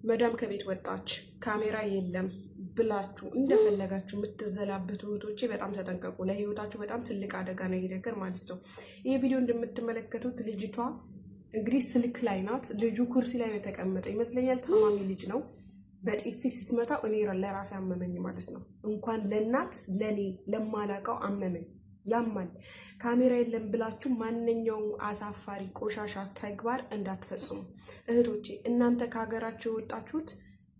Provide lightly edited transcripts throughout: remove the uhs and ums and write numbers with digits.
መዳም ከቤት ወጣች ካሜራ የለም ብላችሁ እንደፈለጋችሁ የምትዘላበቱ እህቶቼ በጣም ተጠንቀቁ። ለህይወታችሁ በጣም ትልቅ አደጋ ነው ይሄ ነገር ማለት ነው። ይሄ ቪዲዮ እንደምትመለከቱት ልጅቷ እንግዲህ ስልክ ላይ ናት። ልጁ ኩርሲ ላይ ነው የተቀመጠ ይመስለኛል። ታማሚ ልጅ ነው። በጥፊ ስትመታው እኔ ለራሴ አመመኝ ማለት ነው። እንኳን ለእናት ለኔ ለማላውቀው አመመኝ። ያማል። ካሜራ የለም ብላችሁ ማንኛውም አሳፋሪ ቆሻሻ ተግባር እንዳትፈጽሙ እህቶቼ። እናንተ ከሀገራችሁ የወጣችሁት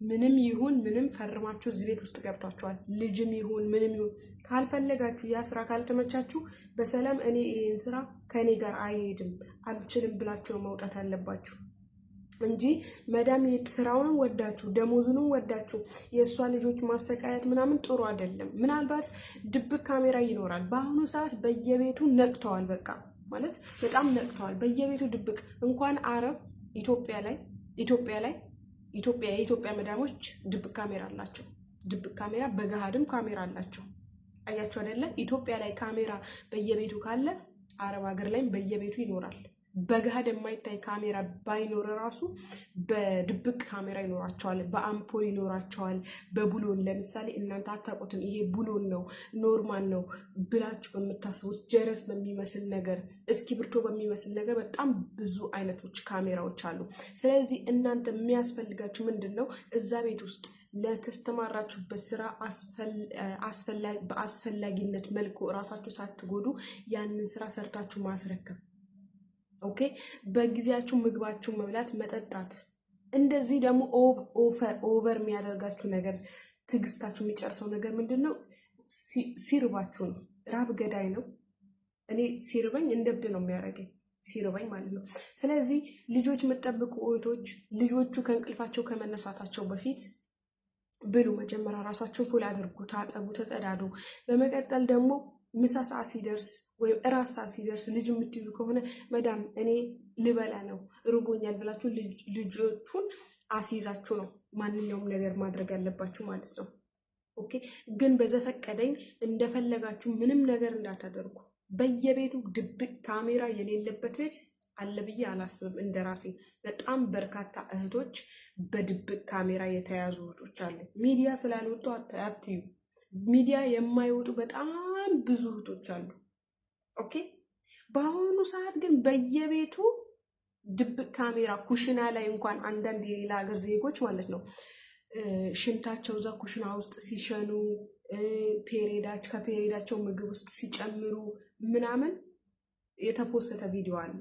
ምንም ይሁን ምንም ፈርማችሁ እዚህ ቤት ውስጥ ገብታችኋል። ልጅም ይሁን ምንም ይሁን ካልፈለጋችሁ ያ ስራ ካልተመቻችሁ በሰላም እኔ ይሄን ስራ ከኔ ጋር አይሄድም አልችልም ብላችሁ መውጣት አለባችሁ እንጂ መዳም ስራውንም ወዳችሁ ደሞዙንም ወዳችሁ የእሷ ልጆች ማሰቃየት ምናምን ጥሩ አይደለም። ምናልባት ድብቅ ካሜራ ይኖራል። በአሁኑ ሰዓት በየቤቱ ነቅተዋል። በቃ ማለት በጣም ነቅተዋል። በየቤቱ ድብቅ እንኳን አረብ የኢትዮጵያ መዳሞች ድብቅ ካሜራ አላቸው። ድብቅ ካሜራ በገሃድም ካሜራ አላቸው። አያችሁ አይደለ? ኢትዮጵያ ላይ ካሜራ በየቤቱ ካለ አረብ ሀገር ላይም በየቤቱ ይኖራል። በገሃድ የማይታይ ካሜራ ባይኖር ራሱ በድብቅ ካሜራ ይኖራቸዋል። በአምፖል ይኖራቸዋል። በቡሎን ለምሳሌ እናንተ አታውቁትም። ይሄ ቡሎን ነው ኖርማል ነው ብላችሁ በምታስቡት ጀረስ በሚመስል ነገር እስክሪብቶ በሚመስል ነገር በጣም ብዙ አይነቶች ካሜራዎች አሉ። ስለዚህ እናንተ የሚያስፈልጋችሁ ምንድን ነው? እዛ ቤት ውስጥ ለተስተማራችሁበት ስራ በአስፈላጊነት መልኩ እራሳችሁ ሳትጎዱ ያንን ስራ ሰርታችሁ ማስረከብ። ኦኬ፣ በጊዜያችሁ ምግባችሁ መብላት መጠጣት። እንደዚህ ደግሞ ኦቨር የሚያደርጋችሁ ነገር ትዕግስታችሁ የሚጨርሰው ነገር ምንድን ነው? ሲርባችሁ ነው። ራብ ገዳይ ነው። እኔ ሲርበኝ እንደ እብድ ነው የሚያደርገኝ ሲርበኝ ማለት ነው። ስለዚህ ልጆች የምትጠብቁ እህቶች ልጆቹ ከእንቅልፋቸው ከመነሳታቸው በፊት ብሉ። መጀመሪያ ራሳችሁን ፉል አድርጉ፣ ታጠቡ፣ ተጸዳዱ። በመቀጠል ደግሞ ምሳ ሰዓት ሲደርስ ወይም እራት ሰዓት ሲደርስ ልጅ የምትይዙ ከሆነ መዳም እኔ ልበላ ነው ርቦኛል ብላችሁ ልጆቹን አስይዛችሁ ነው ማንኛውም ነገር ማድረግ ያለባችሁ ማለት ነው። ኦኬ፣ ግን በዘፈቀደኝ እንደፈለጋችሁ ምንም ነገር እንዳታደርጉ። በየቤቱ ድብቅ ካሜራ የሌለበት ቤት አለ ብዬ አላስብም። እንደራሴ በጣም በርካታ እህቶች በድብቅ ካሜራ የተያዙ እህቶች አሉ። ሚዲያ ስላልወጡ አትዩ። ሚዲያ የማይወጡ በጣም ብዙ እህቶች አሉ። ኦኬ፣ በአሁኑ ሰዓት ግን በየቤቱ ድብቅ ካሜራ ኩሽና ላይ እንኳን አንዳንድ የሌላ ሀገር ዜጎች ማለት ነው ሽንታቸው እዛ ኩሽና ውስጥ ሲሸኑ ከፔሬዳቸው ምግብ ውስጥ ሲጨምሩ ምናምን የተፖሰተ ቪዲዮ አለ።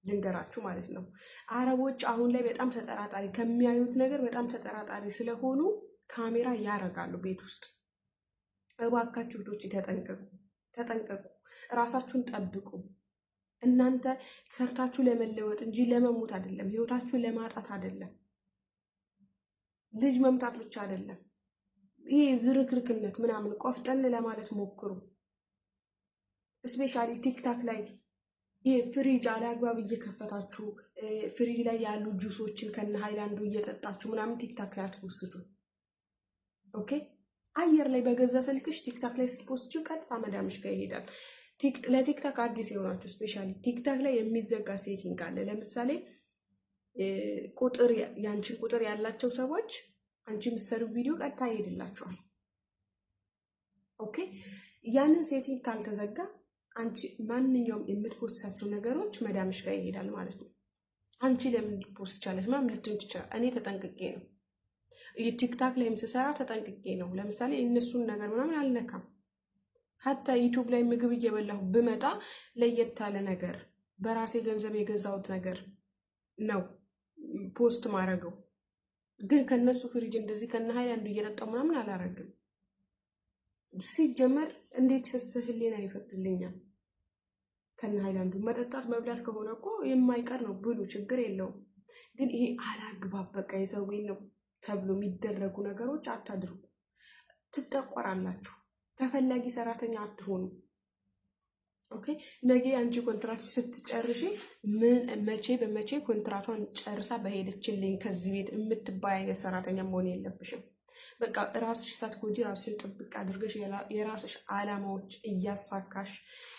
ልንገራችሁ ማለት ነው። አረቦች አሁን ላይ በጣም ተጠራጣሪ ከሚያዩት ነገር በጣም ተጠራጣሪ ስለሆኑ ካሜራ ያረጋሉ ቤት ውስጥ። እባካችሁ ልጆች ተጠንቀቁ፣ ራሳችሁን ጠብቁ። እናንተ ሰርታችሁ ለመለወጥ እንጂ ለመሞት አይደለም። ህይወታችሁን ለማጣት አይደለም። ልጅ መምጣት ብቻ አይደለም። ይሄ ዝርክርክነት ምናምን ቆፍጠን ለማለት ሞክሩ። ስፔሻሊ ቲክታክ ላይ ይሄ ፍሪጅ አላግባብ እየከፈታችሁ ፍሪጅ ላይ ያሉ ጁሶችን ከነ ሃይላንዱ እየጠጣችሁ ምናምን ቲክታክ ላይ አትፖስቱ። ኦኬ፣ አየር ላይ በገዛ ስልክሽ ቲክታክ ላይ ስትፖስቺው ቀጥታ መዳምሽ ጋር ይሄዳል። ለቲክታክ አዲስ የሆናችሁ ስፔሻሊ ቲክታክ ላይ የሚዘጋ ሴቲንግ አለ። ለምሳሌ ያንቺን ቁጥር ያላቸው ሰዎች አንቺ የምትሰሩ ቪዲዮ ቀጥታ ይሄድላቸዋል። ኦኬ፣ ያንን ሴቲንግ ካልተዘጋ አንቺ ማንኛውም የምትፖስታቸው ነገሮች መዳምሽ ጋር ይሄዳል ማለት ነው። አንቺ ለምን ፖስት ቻለሽ ምናምን ልትሆን ትችላለች። እኔ ተጠንቅቄ ነው ቲክታክ ላይም ስሰራ ተጠንቅቄ ነው። ለምሳሌ እነሱን ነገር ምናምን አልነካም። ሀታ ዩቱብ ላይ ምግብ እየበላሁ ብመጣ ለየት ያለ ነገር በራሴ ገንዘብ የገዛሁት ነገር ነው ፖስት ማድረገው። ግን ከነሱ ፍሪጅ እንደዚህ ከነ ሃይላንዱ እየጠጣሁ ምናምን አላረግም። ሲጀመር እንዴት ህሊና ይፈቅድልኛል? ከነ ሃይላንዱ መጠጣት መብላት ከሆነ እኮ የማይቀር ነው፣ ብሉ፣ ችግር የለውም። ግን ይሄ አላግባብ በቃ የሰው ቤት ነው ተብሎ የሚደረጉ ነገሮች አታድርጉ። ትጠቆራላችሁ። ተፈላጊ ሰራተኛ አትሆኑ። ኦኬ፣ ነገ አንቺ ኮንትራት ስትጨርሺ በመቼ ኮንትራቷን ጨርሳ በሄደችልኝ ከዚህ ቤት የምትባይ አይነት ሰራተኛ መሆን የለብሽም። በቃ ራስሽ ሳትጎጂ ራስሽን ጥብቅ አድርገሽ የራስሽ አላማዎች እያሳካሽ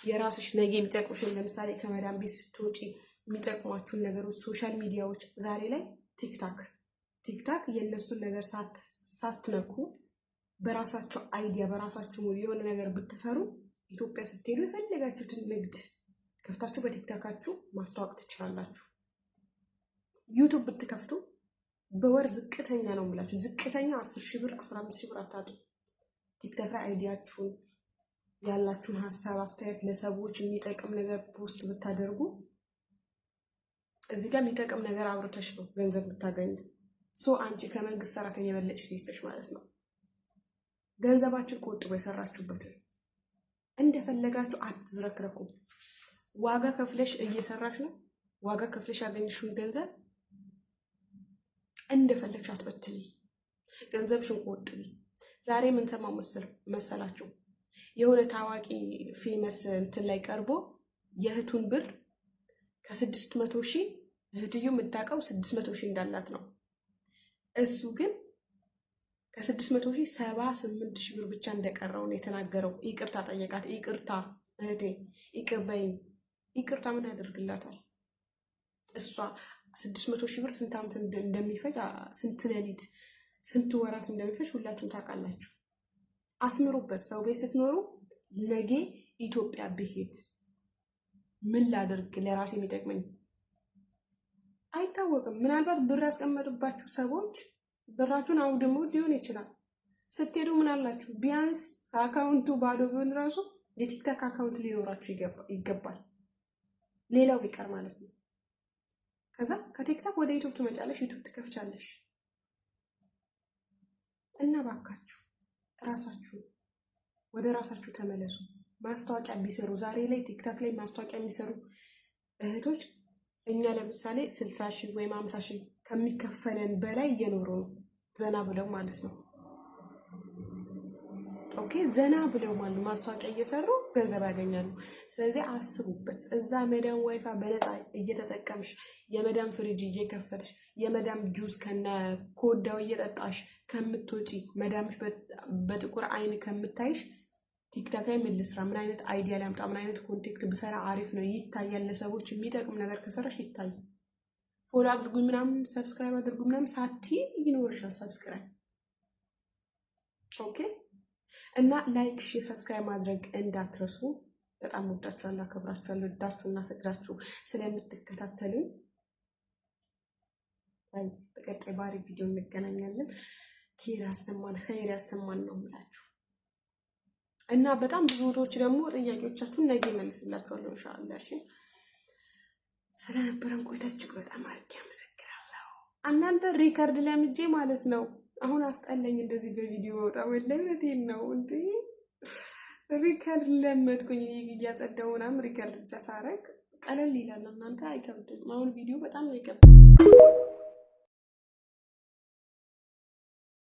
የራስሽ ነገ የሚጠቅሙሽን ለምሳሌ ከመዳም ቤት ስትወጪ የሚጠቅሟችሁን ነገሮች ሶሻል ሚዲያዎች ዛሬ ላይ ቲክታክ የነሱን ነገር ሳትነኩ በራሳችሁ አይዲያ በራሳችሁ የሆነ ነገር ብትሰሩ ኢትዮጵያ ስትሄዱ የፈለጋችሁትን ንግድ ከፍታችሁ በቲክታካችሁ ማስተዋወቅ ትችላላችሁ። ዩቲዩብ ብትከፍቱ በወር ዝቅተኛ ነው ብላችሁ ዝቅተኛ 10,000 ብር 15,000 ብር አታጡ። ቲክታክ ላይ አይዲያችሁን ያላችሁን ሀሳብ አስተያየት ለሰዎች የሚጠቅም ነገር ፖስት ብታደርጉ እዚህ ጋር የሚጠቅም ነገር አብረተሽ ነው ገንዘብ ብታገኙ። አንቺ ከመንግስት ሰራተኛ የበለጥሽ ሲስተሽ ማለት ነው። ገንዘባችን ቆጥቦ የሰራችሁበትን እንደፈለጋችሁ አትዝረክረኩ። ዋጋ ከፍለሽ እየሰራሽ ነው። ዋጋ ከፍለሽ ያገኝሽውን ገንዘብ እንደፈለግሽ አትበትኒ። ገንዘብሽን ቆጥቢ። ዛሬ ምን ሰማው መሰላችሁ? የሆነ ታዋቂ ፌመስ እንትን ላይ ቀርቦ የእህቱን ብር ከ600,000 እህትየው የምታውቀው 600,000 እንዳላት ነው። እሱ ግን ከ600,000 78,000 ብር ብቻ እንደቀረው ነው የተናገረው። ይቅርታ ጠየቃት። ይቅርታ እህቴ ይቅር በይኝ። ይቅርታ ምን ያደርግላታል? እሷ 600,000 ብር ስንት ዓመት እንደሚፈጅ ስንት ሌሊት ስንት ወራት እንደሚፈጅ ሁላችሁም ታውቃላችሁ። አስምሩበት። ሰው ቤት ስትኖሩ ነገ ኢትዮጵያ ብሄድ ምን ላደርግ ለራሴ የሚጠቅመኝ አይታወቅም። ምናልባት ብር ያስቀመጡባችሁ ሰዎች ብራችሁን አውድመው ሊሆን ይችላል። ስትሄዱ ምን አላችሁ? ቢያንስ አካውንቱ ባዶ ቢሆን ራሱ የቲክታክ አካውንት ሊኖራችሁ ይገባል። ሌላው ቢቀር ማለት ነው። ከዛ ከቲክታክ ወደ ዩቲዩብ ትመጫለሽ፣ ዩቲዩብ ትከፍቻለሽ። እና ባካችሁ ራሳችሁ ወደ ራሳችሁ ተመለሱ። ማስታወቂያ ቢሰሩ ዛሬ ላይ ቲክታክ ላይ ማስታወቂያ የሚሰሩ እህቶች እኛ ለምሳሌ 60,000 ወይም 50,000 ከሚከፈለን በላይ እየኖሩ ነው፣ ዘና ብለው ማለት ነው። ኦኬ ዘና ብለው ማለት ማስታወቂያ እየሰሩ ገንዘብ ያገኛሉ። ስለዚህ አስቡበት። እዛ መዳም ዋይፋ በነፃ እየተጠቀምሽ የመዳም ፍሪጅ እየከፈትሽ የመዳም ጁስ ከነ ኮዳው እየጠጣሽ ከምትወጪ መዳምሽ በጥቁር አይን ከምታይሽ ቲክታክ ላይ ምን ልስራ፣ ምን አይነት አይዲያ ላምጣ፣ ምን አይነት ኮንቴክት ብሰራ አሪፍ ነው ይታያል፣ ለሰዎች የሚጠቅም ነገር ከሰራሽ ይታያል። ፎሎ አድርጉኝ ምናምን ሰብስክራይብ አድርጉ ምናምን ሳቲ ይኖርሻል ሰብስክራይብ። ኦኬ እና ላይክ ሼር ሰብስክራይብ ማድረግ እንዳትረሱ። በጣም ወዳችኋለሁ፣ አከብራችኋለሁ። ወዳችሁና ፈቅዳችሁ ስለምትከታተሉኝ በቀጣይ ባሪ ቪዲዮ እንገናኛለን። ኸይር ያሰማን፣ ኸይር ያሰማን ነው የምላችሁ። እና በጣም ብዙ ወቶች ደግሞ ጥያቄዎቻችሁን ነገ መልስላችኋለሁ ኢንሻአላህ። እሺ ስለነበረን ቆይታ እጅግ በጣም አድርጌ አመሰግናለሁ። እናንተ ሪከርድ ለምጄ ማለት ነው። አሁን አስጠለኝ እንደዚህ በቪዲዮ ወጣ ወላሂ እውነቴን ነው እንዴ። ሪከርድ ለመድኩኝ እያጸዳሁ ምናምን ሪከርድ ብቻ ሳረግ ቀለል ይላል። እናንተ አይከብድም። አሁን ቪዲዮ በጣም ነው ይከብዳል።